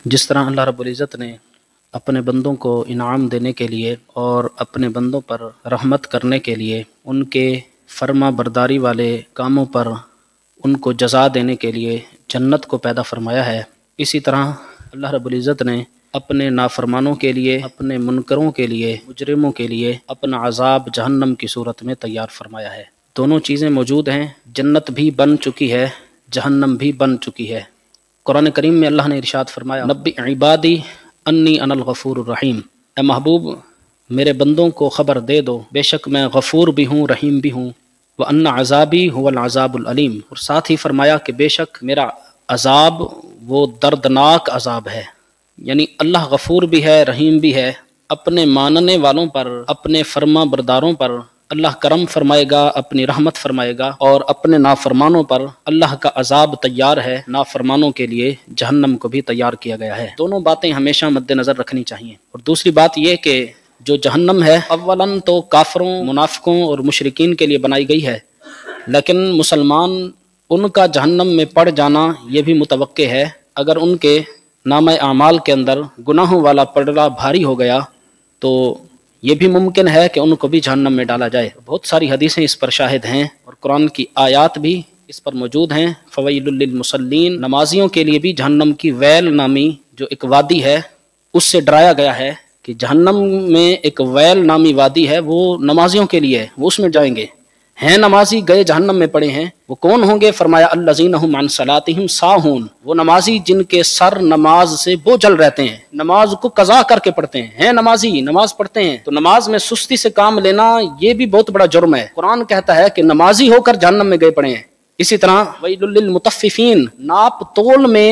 جس طرح اللہ رب العزت نے اپنے بندوں کو انعام دینے کے لیے اور اپنے بندوں پر رحمت کرنے کے لیے ان کے فرما برداری والے کاموں پر ان کو جزا دینے کے لیے جنت کو پیدا فرمایا ہے، اسی طرح اللہ رب العزت نے اپنے نافرمانوں کے لیے، اپنے منکروں کے لیے، مجرموں کے لیے اپنا عذاب جہنم کی صورت میں تیار فرمایا ہے۔ دونوں چیزیں موجود ہیں، جنت بھی بن چکی ہے، جہنم بھی بن چکی ہے۔ قرآن کریم میں اللہ نے ارشاد فرمایا، نبی عبادی انی انا الغفور الرحیم، اے محبوب میرے بندوں کو خبر دے دو بے شک میں غفور بھی ہوں، رحیم بھی ہوں، وان عذابی هو العذاب العلیم، اور ساتھ ہی فرمایا کہ بے شک میرا عذاب وہ دردناک عذاب ہے۔ یعنی اللہ غفور بھی ہے، رحیم بھی ہے، اپنے ماننے والوں پر، اپنے فرما برداروں پر اللہ کرم فرمائے گا، اپنی رحمت فرمائے گا، اور اپنے نافرمانوں پر اللہ کا عذاب تیار ہے، نافرمانوں کے لیے جہنم کو بھی تیار کیا گیا ہے۔ دونوں باتیں ہمیشہ مد نظر رکھنی چاہیے۔ اور دوسری بات یہ کہ جو جہنم ہے اولاً تو کافروں، منافقوں اور مشرکین کے لیے بنائی گئی ہے، لیکن مسلمان ان کا جہنم میں پڑ جانا یہ بھی متوقع ہے۔ اگر ان کے نامہ اعمال کے اندر گناہوں والا پڑا بھاری ہو گیا تو یہ بھی ممکن ہے کہ ان کو بھی جہنم میں ڈالا جائے۔ بہت ساری حدیثیں اس پر شاہد ہیں اور قرآن کی آیات بھی اس پر موجود ہیں۔ فویل للمصلین، نمازیوں کے لیے بھی جہنم کی ویل نامی جو ایک وادی ہے اس سے ڈرایا گیا ہے کہ جہنم میں ایک ویل نامی وادی ہے، وہ نمازیوں کے لیے، وہ اس میں جائیں گے۔ ہیں نمازی گئے جہنم میں پڑے ہیں، وہ کون ہوں گے؟ فرمایا الذین هم عن صلاتهم ساہون، وہ نمازی جن کے سر نماز سے بوجھل رہتے ہیں، نماز کو قضا کر کے پڑھتے ہیں نمازی، نماز پڑھتے ہیں۔ تو نماز میں سستی سے کام لینا یہ بھی بہت بڑا جرم ہے۔ قرآن کہتا ہے کہ نمازی ہو کر جہنم میں گئے پڑے ہیں۔ اسی طرح ویل للمطففین، ناپ تول میں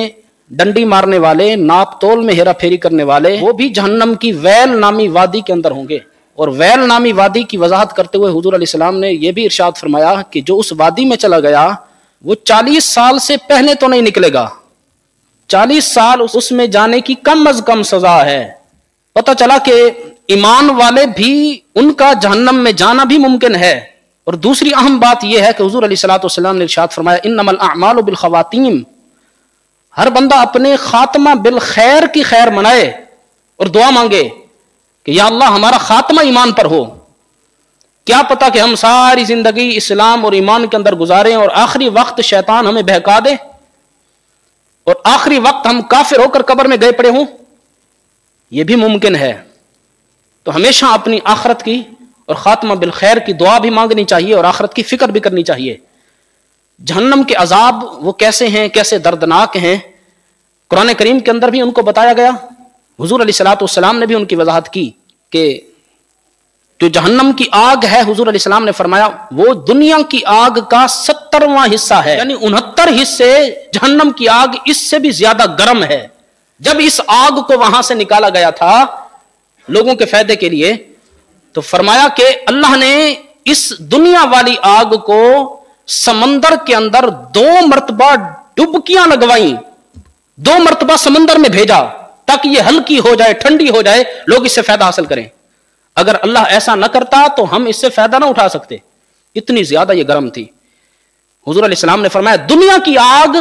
ڈنڈی مارنے والے، ناپ تول میں ہیرا پھیری کرنے والے، وہ بھی جہنم کی ویل نامی وادی کے اندر ہوں گے۔ اور ویل نامی وادی کی وضاحت کرتے ہوئے حضور علیہ السلام نے یہ بھی ارشاد فرمایا کہ جو اس وادی میں چلا گیا وہ 40 سال سے پہلے تو نہیں نکلے گا، 40 سال اس میں جانے کی کم از کم سزا ہے۔ پتہ چلا کہ ایمان والے بھی ان کا جہنم میں جانا بھی ممکن ہے۔ اور دوسری اہم بات یہ ہے کہ حضور علیہ السلام نے ارشاد فرمایا انما الاعمال بالخواتیم، ہر بندہ اپنے خاتمہ بالخیر کی خیر منائے اور دعا مانگے کہ یا اللہ ہمارا خاتمہ ایمان پر ہو۔ کیا پتا کہ ہم ساری زندگی اسلام اور ایمان کے اندر گزاریں اور آخری وقت شیطان ہمیں بہکا دے اور آخری وقت ہم کافر ہو کر قبر میں گئے پڑے ہوں، یہ بھی ممکن ہے۔ تو ہمیشہ اپنی آخرت کی اور خاتمہ بالخیر کی دعا بھی مانگنی چاہیے اور آخرت کی فکر بھی کرنی چاہیے۔ جہنم کے عذاب وہ کیسے ہیں، کیسے دردناک ہیں، قرآن کریم کے اندر بھی ان کو بتایا گیا۔ حضور علیہ السلام نے بھی ان کی وضاحت کی کہ جو جہنم کی آگ ہے، حضور علیہ السلام نے فرمایا وہ دنیا کی آگ کا 70واں حصہ ہے، یعنی 69 حصے جہنم کی آگ اس سے بھی زیادہ گرم ہے۔ جب اس آگ کو وہاں سے نکالا گیا تھا لوگوں کے فائدے کے لیے تو فرمایا کہ اللہ نے اس دنیا والی آگ کو سمندر کے اندر 2 مرتبہ ڈبکیاں لگوائیں، 2 مرتبہ سمندر میں بھیجا تاکہ یہ ہلکی ہو جائے، ٹھنڈی ہو جائے، لوگ اس سے فائدہ حاصل کریں۔ اگر اللہ ایسا نہ کرتا تو ہم اس سے فائدہ نہ اٹھا سکتے، اتنی زیادہ یہ گرم تھی۔ حضور علیہ السلام نے فرمایا دنیا کی آگ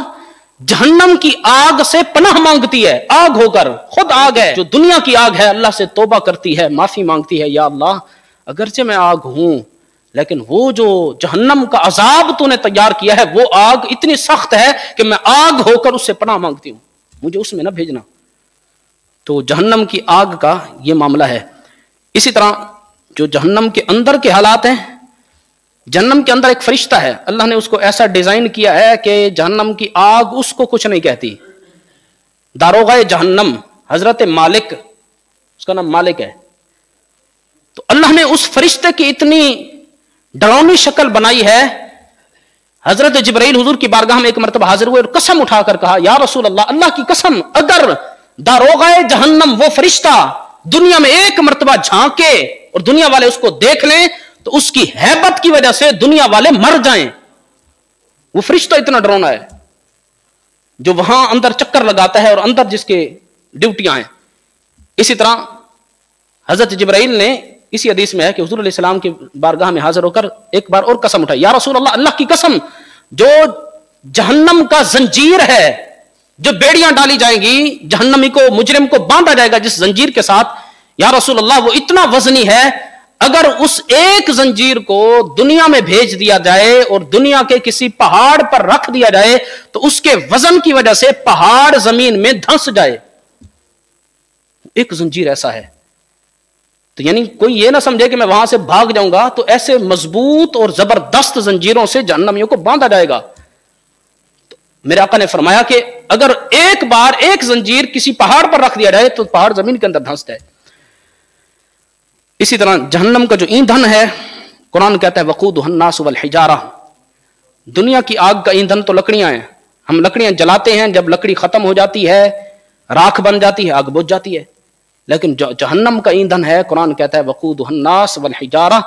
جہنم کی آگ سے پناہ مانگتی ہے، آگ ہو کر، خود آگ ہے جو دنیا کی آگ ہے، اللہ سے توبہ کرتی ہے، معافی مانگتی ہے، یا اللہ اگرچہ میں آگ ہوں لیکن وہ جو جہنم کا عذاب تو نے تیار کیا ہے وہ آگ اتنی سخت ہے کہ میں آگ ہو کر اس سے پناہ مانگتی ہوں، مجھے اس میں نہ بھیجنا۔ تو جہنم کی آگ کا یہ معاملہ ہے۔ اسی طرح جو جہنم کے اندر کے حالات ہیں، جہنم کے اندر ایک فرشتہ ہے، اللہ نے اس کو ایسا ڈیزائن کیا ہے کہ جہنم کی آگ اس کو کچھ نہیں کہتی۔ داروغہ جہنم حضرت مالک، اس کا نام مالک ہے، تو اللہ نے اس فرشتے کی اتنی ڈراؤنی شکل بنائی ہے۔ حضرت جبرائیل حضور کی بارگاہ میں ایک مرتبہ حاضر ہوئے اور قسم اٹھا کر کہا یا رسول اللہ، اللہ کی قسم اگر داروغہ جہنم وہ فرشتہ دنیا میں ایک مرتبہ جھانکے اور دنیا والے اس کو دیکھ لیں تو اس کی ہیبت کی وجہ سے دنیا والے مر جائیں۔ وہ فرشتہ اتنا ڈراؤنا ہے جو وہاں اندر چکر لگاتا ہے اور اندر جس کے ڈیوٹیاں ہیں۔ اسی طرح حضرت جبرائیل نے، اسی حدیث میں ہے کہ حضور علیہ السلام کی بارگاہ میں حاضر ہو کر ایک بار اور قسم اٹھائی، یا رسول اللہ، اللہ کی قسم جو جہنم کا زنجیر ہے، जो बेड़ियां डाली जाएंगी, जहन्नमी को, मुजरिम को बांधा जाएगा जिस जंजीर के साथ, या रसूल अल्लाह वो इतना वजनी है, अगर उस एक जंजीर को दुनिया में भेज दिया जाए और दुनिया के किसी पहाड़ पर रख दिया जाए तो उसके वजन की वजह से पहाड़ जमीन में धंस जाए। एक जंजीर ऐसा है। तो यानी कोई ये ना समझे कि मैं वहां से भाग जाऊंगा, तो ऐसे मजबूत और जबरदस्त जंजीरों से जहन्नमियों को बांधा जाएगा। तो मेरे आका ने फरमाया कि अगर एक बार एक जंजीर किसी पहाड़ पर रख दिया जाए तो पहाड़ जमीन के अंदर धंस जाए। इसी तरह जहन्नम का जो ईंधन है, कुरान कहता है वक़ूदुहन नास वल हिजारा, दुनिया की आग का ईंधन तो लकड़ियां हैं, हम लकड़ियां जलाते हैं, जब लकड़ी खत्म हो जाती है, राख बन जाती है, आग बुझ जाती है। लेकिन जो जहन्नम का ईंधन है, कुरान कहता है वक़ूदुहन नास वल हिजारा,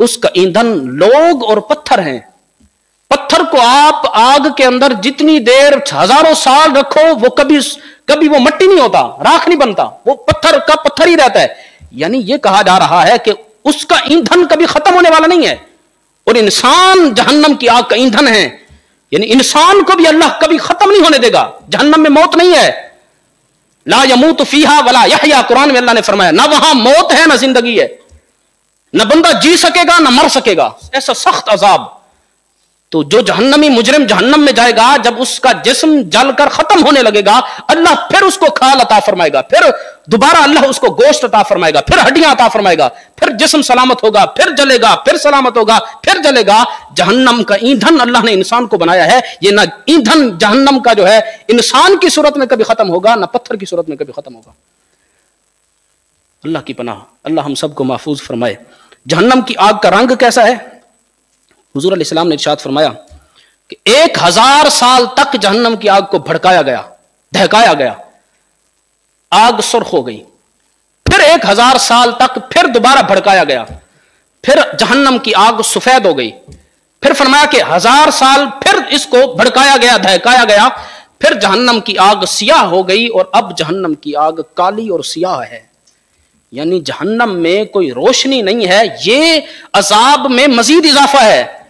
उसका ईंधन लोग और पत्थर हैं। पत्थर को आप आग के अंदर जितनी देर हजारों साल रखो, वो कभी वो मट्टी नहीं होता, राख नहीं बनता, वो पत्थर का पत्थर ही रहता है। यानी ये कहा जा रहा है कि उसका ईंधन कभी खत्म होने वाला नहीं है। और इंसान जहन्नम की आग का ईंधन है, यानी इंसान को भी अल्लाह कभी खत्म नहीं होने देगा। जहन्नम में मौत नहीं है, ला यमूत फीहा वला यहया, कुरान में अल्लाह ने फरमाया ना वहां मौत है ना जिंदगी है, न बंदा जी सकेगा ना मर सकेगा, ऐसा सख्त अजाब। तो जो जहन्नमी मुजरिम जहन्नम में जाएगा, जब उसका जिस्म जलकर खत्म होने लगेगा, अल्लाह फिर उसको खाल अता फरमाएगा, फिर दोबारा अल्लाह उसको गोश्त अता फरमाएगा, फिर हड्डियां अता फरमाएगा, फिर जिस्म सलामत होगा, फिर जलेगा, फिर सलामत होगा, फिर जलेगा। जहन्नम का ईंधन अल्लाह ने इंसान को बनाया है। ये ना ईंधन जहन्नम का जो है इंसान की सूरत में कभी खत्म होगा, ना पत्थर की सूरत में कभी खत्म होगा। अल्लाह की पनाह, अल्लाह हम सबको महफूज फरमाए। जहन्नम की आग का रंग कैसा है? हुजूर अलैहिस्सलाम ने इरशाद फरमाया कि 1000 साल तक जहन्नम की आग को भड़काया गया, दहकाया गया, आग सुर्ख हो गई, फिर 1000 साल तक फिर दोबारा भड़काया गया, फिर जहन्नम की आग सफेद हो गई, फिर फरमाया कि 1000 साल फिर इसको भड़काया गया, दहकाया गया, फिर जहन्नम की आग सियाह हो गई और अब जहन्नम की आग काली और सियाह है। यानी जहन्नम में कोई रोशनी नहीं है, ये अजाब में मजीद इजाफा है।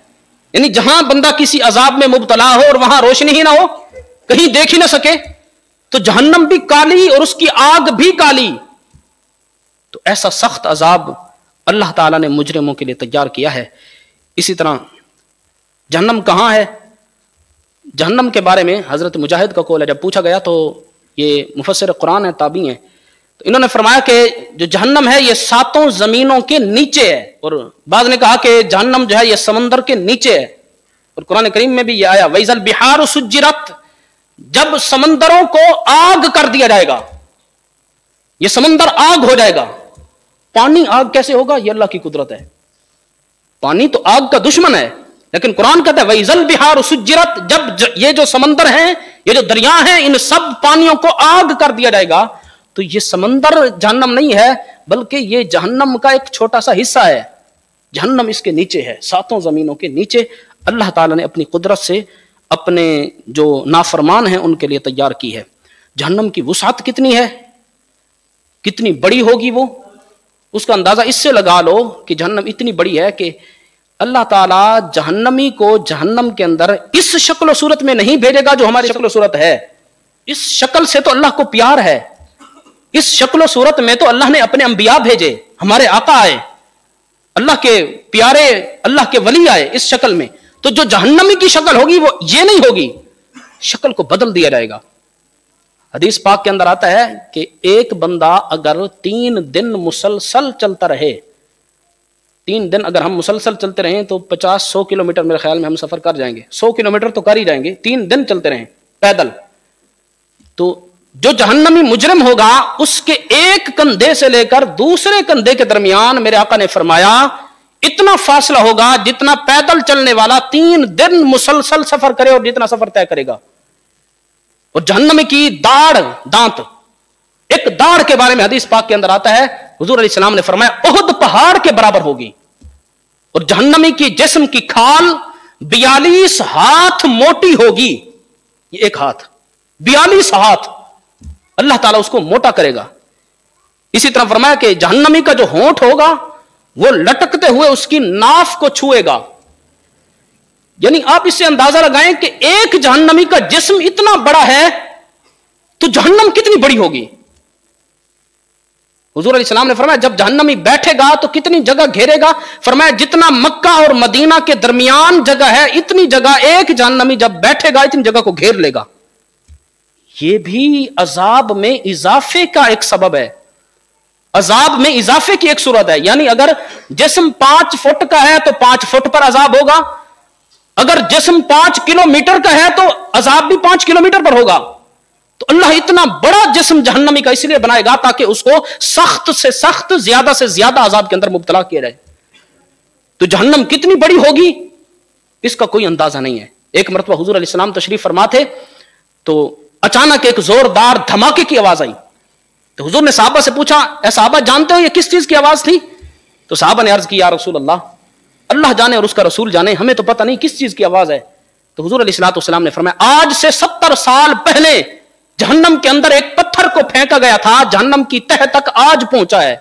यानी जहां बंदा किसी अजाब में मुब्तला हो और वहां रोशनी ही ना हो, कहीं देख ही ना सके, तो जहन्नम भी काली और उसकी आग भी काली। तो ऐसा सख्त अजाब अल्लाह ताला ने मुजरिमों के लिए तैयार किया है। इसी तरह जहन्नम कहां है? जहन्नम के बारे में हजरत मुजाहिद का कौल है, जब पूछा गया तो ये मुफस्सिर कुरान है, ताबी है, तो इन्होंने फरमाया कि जो जहन्नम है ये 7 जमीनों के नीचे है, और बाद ने कहा कि जहन्नम जो है ये समंदर के नीचे है। और कुरान करीम में भी ये आया वैज़ल बिहार सुज्जिरत, जब समंदरों को आग कर दिया जाएगा, ये समंदर आग हो जाएगा। पानी आग कैसे होगा? ये अल्लाह की कुदरत है। पानी तो आग का दुश्मन है, लेकिन कुरान कहता है वैज़ल बिहार सुज्जिरत, जब ये जो समंदर हैं, ये जो दरिया हैं, इन सब पानियों को आग कर दिया जाएगा। तो ये समंदर जहन्नम नहीं है, बल्कि ये जहन्नम का एक छोटा सा हिस्सा है। जहन्नम इसके नीचे है, 7 जमीनों के नीचे अल्लाह ताला ने अपनी कुदरत से अपने जो नाफरमान हैं उनके लिए तैयार की है। जहन्नम की वुसात कितनी है, कितनी बड़ी होगी वो, उसका अंदाजा इससे लगा लो कि जहन्नम इतनी बड़ी है कि अल्लाह ताला जहन्नमी को जहन्नम के अंदर इस शक्ल सूरत में नहीं भेजेगा जो हमारी शक्ल सूरत है। इस शक्ल से तो अल्लाह को प्यार है, इस शक्ल सूरत में तो अल्लाह ने अपने अंबिया भेजे, हमारे आका आए, अल्लाह के प्यारे, अल्लाह के वली आए इस शक्ल में। तो जो जहन्नमी की शक्ल होगी वो ये नहीं होगी, शक्ल को बदल दिया जाएगा। हदीस पाक के अंदर आता है कि एक बंदा अगर 3 दिन मुसलसल चलता रहे, 3 दिन अगर हम मुसलसल चलते रहें तो 50-100 किलोमीटर मेरे ख्याल में हम सफर कर जाएंगे, 100 किलोमीटर तो कर ही जाएंगे, 3 दिन चलते रहें पैदल। तो जो जहन्नमी मुजरिम होगा उसके एक कंधे से लेकर दूसरे कंधे के दरमियान मेरे आका ने फरमाया इतना फासला होगा जितना पैदल चलने वाला 3 दिन मुसलसल सफर करे और जितना सफर तय करेगा। और जहन्नमी की दाढ़, दांत, एक दाढ़ के बारे में हदीस पाक के अंदर आता है, हुजूर अलैहिस्सलाम ने फरमाया उहुद पहाड़ के बराबर होगी। और जहन्नमी की जिस्म की खाल 42 हाथ मोटी होगी। ये एक हाथ 42 हाथ अल्लाह ताला उसको मोटा करेगा। इसी तरह फरमाया कि जहन्नमी का जो होंठ होगा वो लटकते हुए उसकी नाफ को छुएगा। यानी आप इससे अंदाजा लगाएं कि एक जहन्नमी का जिस्म इतना बड़ा है तो जहन्नम कितनी बड़ी होगी। हुजूर अलैहिस्सलाम ने फरमाया जब जहन्नमी बैठेगा तो कितनी जगह घेरेगा, फरमाया जितना मक्का और मदीना के दरमियान जगह है इतनी जगह एक जहन्नमी जब बैठेगा इतनी जगह को घेर लेगा। यह भी अजाब में इजाफे का एक सबब है, अजाब में इजाफे की एक सूरत है। यानी अगर जिस्म 5 फुट का है तो 5 फुट पर अजाब होगा, अगर जिस्म 5 किलोमीटर का है तो अजाब भी 5 किलोमीटर पर होगा। तो अल्लाह इतना बड़ा जिस्म जहन्नमी का इसलिए बनाएगा ताकि उसको सख्त से सख्त, ज्यादा से ज्यादा अजाब के अंदर मुब्तला किया जाए। तो जहन्नम कितनी बड़ी होगी इसका कोई अंदाजा नहीं है। एक मरतबा हुजूर अलैहिस्सलाम तशरीफ फरमा थे तो अचानक एक जोरदार धमाके की आवाज आई। तो हुजूर ने साहबा से पूछा, ए साहबा जानते हो ये किस चीज की आवाज थी? तो साहबा ने अर्ज की, या रसूल अल्लाह, अल्लाह जाने और उसका रसूल जाने, हमें तो पता नहीं किस चीज की आवाज है। तो हुजूर अलैहिस्सलाम ने फरमाया आज से 70 साल पहले जहन्नम के अंदर एक पत्थर को फेंका गया था, जहन्नम की तह तक आज पहुंचा है।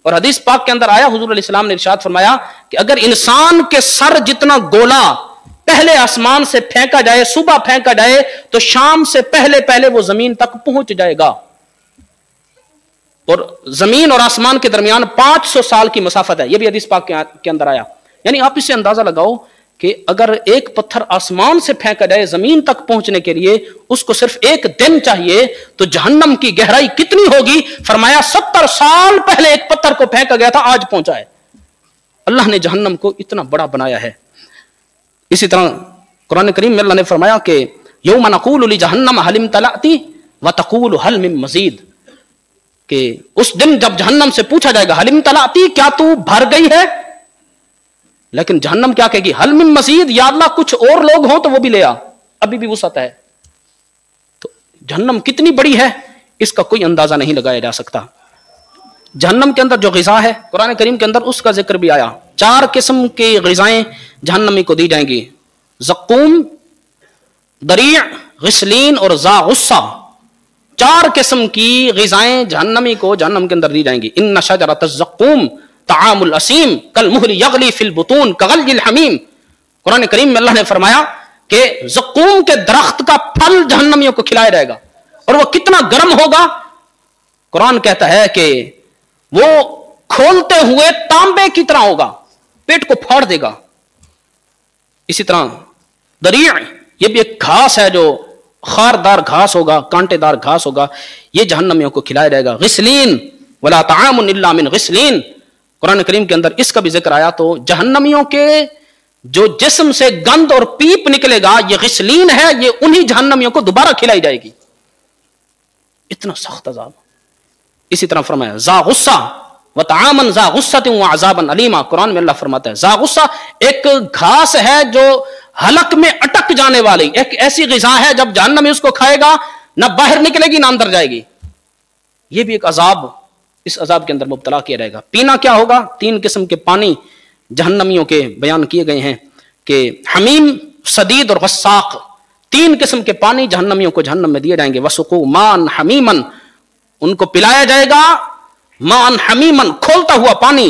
और हदीस पाक के अंदर आया, हुजूर अलैहिस्सलाम ने इरशाद फरमाया कि अगर इंसान के सर जितना गोला पहले आसमान से फेंका जाए, सुबह फेंका जाए, तो शाम से पहले पहले वो जमीन तक पहुंच जाएगा। और जमीन और आसमान के दरमियान 500 साल की मसाफत है, यह भी हदीस पाक के अंदर आया। यानी आप इससे अंदाजा लगाओ कि अगर एक पत्थर आसमान से फेंका जाए जमीन तक पहुंचने के लिए उसको सिर्फ एक दिन चाहिए, तो जहन्नम की गहराई कितनी होगी? फरमाया 70 साल पहले एक पत्थर को फेंका गया था, आज पहुंचा है। अल्लाह ने जहन्नम को इतना बड़ा बनाया है। इसी तरह कुरान करीम में अल्लाह ने फरमाया कि यौम नक़ूलु लिजहन्नम हल इम्तलअति व तक़ूलु हल मिन मज़ीद, कि उस दिन जब जहन्नम से पूछा जाएगा हल इम्तलअति, क्या तू भर गई है? लेकिन जहन्नम क्या कहेगी? हल मिन मज़ीद, या अल्लाह कुछ और लोग हों तो वो भी ले आ, अभी भी वुसअत है। तो जहन्नम कितनी बड़ी है इसका कोई अंदाजा नहीं लगाया जा सकता। जहन्नम के अंदर जो ग़िज़ा है कुरान करीम के अंदर उसका जिक्र भी आया। 4 किस्म की ग़िज़ाएं जहन्नमी को दी जाएंगी, ज़क़ूम, दरी', ग़िस्लीन और ज़ाग़ुस्सा। 4 किस्म की ग़िज़ाएं जहन्नमी को जहन्नम के अंदर दी जाएंगी। इन्ना शजरतज़ ज़क़ूम तामुल असीम कल मुहली यगली फिल बुतून कगलिल हमीम। कुरान करीम में अल्लाह ने फरमाया कि ज़क़ूम के दरख्त का फल जहन्नमियों को खिलाया जाएगा और वो कितना गर्म होगा। कुरान कहता है कि वो खोलते हुए तांबे की तरह होगा, पेट को फाड़ देगा। इसी तरह दरी', ये भी एक घास है जो खारदार घास होगा, कांटेदार घास होगा, ये जहन्नमियों को खिलाया जाएगा। ग़िस्लीन वला तामुन इल्ला मिन ग़िस्लीन, कुरान करीम के अंदर इसका भी जिक्र आया। तो जहन्नमियों के जो जिस्म से गंद और पीप निकलेगा ये ग़िस्लीन है, ये उन्हीं जहन्नमियों को दोबारा खिलाई जाएगी। इतना सख्त अजाब। इसी तरह फरमाया ज़ाग़ुस्सा व तामन ज़ाग़ुस्सतिन व अज़ाबन अलीमा। कुरान में अल्लाह फरमाता है ज़ाग़ुस्सा एक घास है जो हलक में अटक जाने वाली, एक ऐसी ग़िज़ा है जब जहन्नमी उसको खाएगा ना बाहर निकलेगी ना अंदर जाएगी। यह भी एक अजाब, इस अजाब के अंदर मुब्तला किया जाएगा। पीना क्या होगा? 3 किस्म के पानी जहन्नमियों के बयान किए गए हैं कि हमीम, सदीद और गस्साक। 3 किस्म के पानी जहन्नमियों को जहन्नम में दिए जाएंगे। वसुकू मान हमीमन, उनको पिलाया जाएगा मान हमीमन, खोलता हुआ पानी।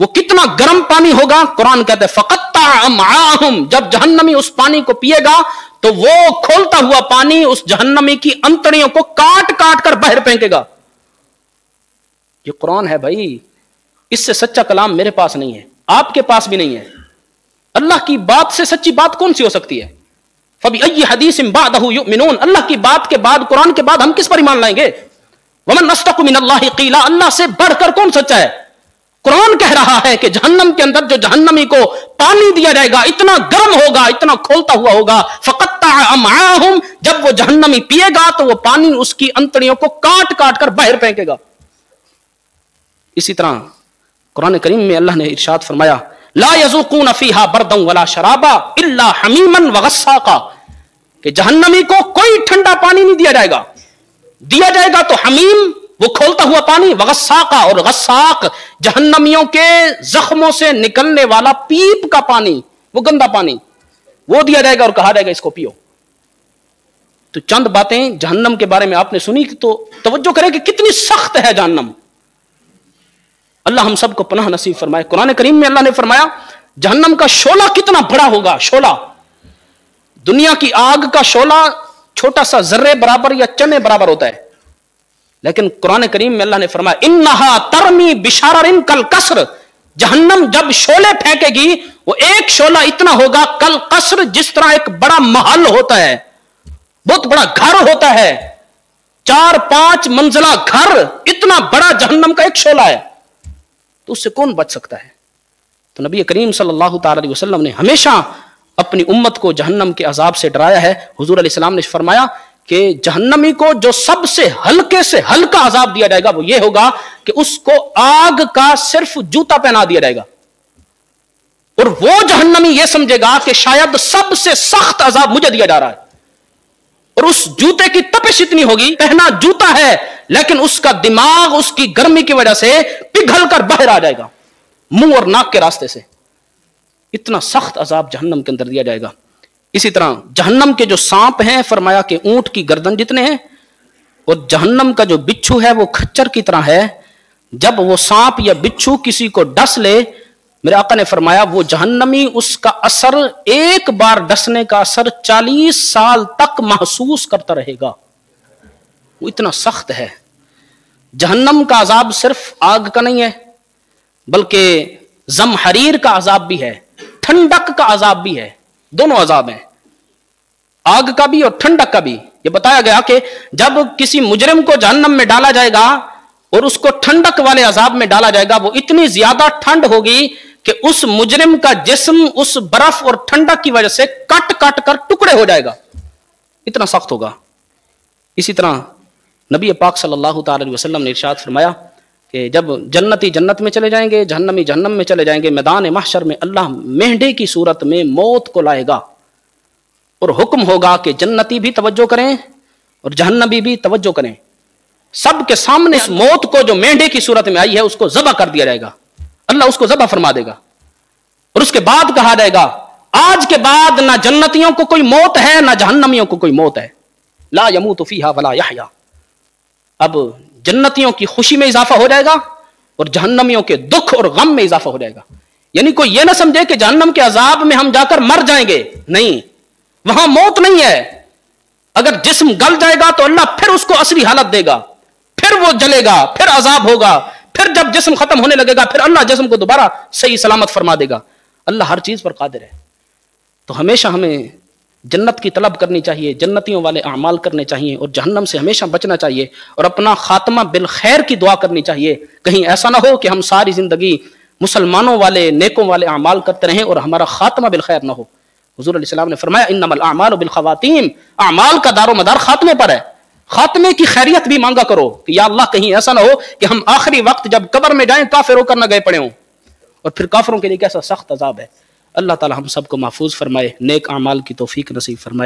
वो कितना गर्म पानी होगा? कुरान कहता है फ़क़त्ता अमआहुम, जब जहन्नमी उस पानी को पिएगा तो वो खोलता हुआ पानी उस जहन्नमी की अंतड़ियों को काट काट कर बाहर फेंकेगा। ये कुरान है भाई, इससे सच्चा कलाम मेरे पास नहीं है, आपके पास भी नहीं है। अल्लाह की बात से सच्ची बात कौन सी हो सकती है? फ़बिअय्यि हदीसिन बअदहु युमिनून, अल्लाह की बात के बाद, कुरान के बाद हम किस पर ईमान लाएंगे? वमन अस्दक़ु मिनल्लाहि क़ीला, अल्लाह से बढ़कर कौन सच्चा है? कुरान कह रहा है कि जहन्नम के अंदर जो जहन्नमी को पानी दिया जाएगा इतना गर्म होगा, इतना खोलता हुआ होगा। फ़क़त्ता अमआहुम, जब वो जहन्नमी पिएगा तो वो पानी उसकी अंतड़ियों को काट काट कर बाहर फेंकेगा। इसी तरह कुरान करीम में अल्लाह ने इरशाद फरमाया ला यज़ूक़ून फ़ीहा बरदन वला शराबा इल्ला हमीमन व गस्साक़ा, कि जहन्नमी को कोई ठंडा पानी नहीं दिया जाएगा, दिया जाएगा तो हमीम वो खोलता हुआ पानी, वगस्साका और गस्साक जहन्नमियों के जख्मों से निकलने वाला पीप का पानी, वो गंदा पानी वो दिया जाएगा और कहा जाएगा इसको पियो। तो चंद बातें जहन्नम के बारे में आपने सुनी तो तवज्जो करें कि कितनी सख्त है जहन्नम। अल्लाह हम सबको पनाह नसीब फरमाए। कुरान करीम में अल्लाह ने फरमाया जहन्नम का शोला कितना बड़ा होगा। शोला, दुनिया की आग का शोला छोटा सा जर्रे बराबर या चने बराबर होता है, लेकिन कुरान करीम में अल्लाह ने फरमाया इन्नहा तरमी बिशाररिन कल कसर, जहन्नम जब शोले फेंकेगी वो एक शोला इतना होगा कल कसर, जिस तरह एक बड़ा महल होता है, बहुत बड़ा घर होता है, 4-5 मंजिला घर, इतना बड़ा जहन्नम का एक शोला है, तो उससे कौन बच सकता है? तो नबी करीम सल्लल्लाहु अलैहि वसल्लम ने हमेशा अपनी उम्मत को जहन्नम के अजाब से डराया है। हुजूर अलैहिस्सलाम ने फरमाया कि जहन्नमी को जो सबसे हल्के से हल्का अजाब दिया जाएगा वो ये होगा कि उसको आग का सिर्फ जूता पहना दिया जाएगा, और वो जहन्नमी ये समझेगा कि शायद सबसे सख्त अजाब मुझे दिया जा रहा है, और उस जूते की तपिश इतनी होगी, पहना जूता है लेकिन उसका दिमाग उसकी गर्मी की वजह से पिघल कर बाहर आ जाएगा मुंह और नाक के रास्ते से। इतना सख्त अजाब जहन्नम के अंदर दिया जाएगा। इसी तरह जहन्नम के जो सांप हैं, फरमाया कि ऊंट की गर्दन जितने हैं, और जहन्नम का जो बिच्छू है वो खच्चर की तरह है। जब वो सांप या बिच्छू किसी को डस ले, मेरे आका ने फरमाया वो जहन्नमी उसका असर, एक बार डसने का असर 40 साल तक महसूस करता रहेगा, वो इतना सख्त है। जहन्नम का अजाब सिर्फ आग का नहीं है, बल्कि जमहरीर का अजाब भी है, ठंडक का अजाब भी है, दोनों अजाब हैं, आग का भी और ठंडक का भी। ये बताया गया कि जब किसी मुजरिम को जहन्नम में डाला जाएगा और उसको ठंडक वाले अजाब में डाला जाएगा, वो इतनी ज्यादा ठंड होगी कि उस मुजरिम का जिस्म उस बर्फ और ठंडक की वजह से कट कट कर टुकड़े हो जाएगा, इतना सख्त होगा। इसी तरह नबी पाक सल्लल्लाहु अलैहि वसल्लम ने इरशाद फरमाया कि जब जन्नती जन्नत में चले जाएंगे, जहन्नमी जहन्नम में चले जाएंगे, मैदान महशर में अल्लाह मेंढे की सूरत में मौत को लाएगा और हुक्म होगा कि जन्नती भी तवज्जो करें और जहन्नमी भी तवज्जो करें। सबके सामने इस मौत को जो मेंढे की सूरत में आई है उसको ज़बह कर दिया जाएगा, अल्लाह उसको ज़बह फरमा देगा, और उसके बाद कहा जाएगा आज के बाद ना जन्नतियों को कोई मौत है ना जहन्नमियों को कोई मौत है, ला यमूतु फीहा वला यहया। अब जन्नतियों की खुशी में इजाफा हो जाएगा और जहन्नमियों के दुख और गम में इजाफा हो जाएगा। यानी कोई यह ना समझे कि जहन्नम के अजाब में हम जाकर मर जाएंगे, नहीं, वहां मौत नहीं है। अगर जिस्म गल जाएगा तो अल्लाह फिर उसको असली हालत देगा, फिर वो जलेगा, फिर अजाब होगा, फिर जब जिस्म खत्म होने लगेगा फिर अल्लाह जिस्म को दोबारा सही सलामत फरमा देगा। अल्लाह हर चीज पर कादिर है। तो हमेशा हमें जन्नत की तलब करनी चाहिए, जन्नतियों वाले अमाल करने चाहिए और जहन्नम से हमेशा बचना चाहिए और अपना खात्मा बिल खैर की दुआ करनी चाहिए। कहीं ऐसा ना हो कि हम सारी जिंदगी मुसलमानों वाले नेकों वाले अमाल करते रहें और हमारा खात्मा बिल खैर ना हो। हुजूर अलैहिस्सलाम ने फरमाया इन्नमल अमालु बिल खवातीम, अमाल का दारो मदार खात्मे पर है। खात्मे की खैरियत भी मांगा करो कि या अल्लाह कहीं ऐसा ना हो कि हम आखिरी वक्त जब कब्र में जाएं काफिर होकर न गए पड़े हों, और फिर काफिरों के लिए कैसा सख्त अजाब है। अल्लाह ताला हम सबको महफूज फरमाए, नेक अमाल की तौफीक नसीब फरमाए।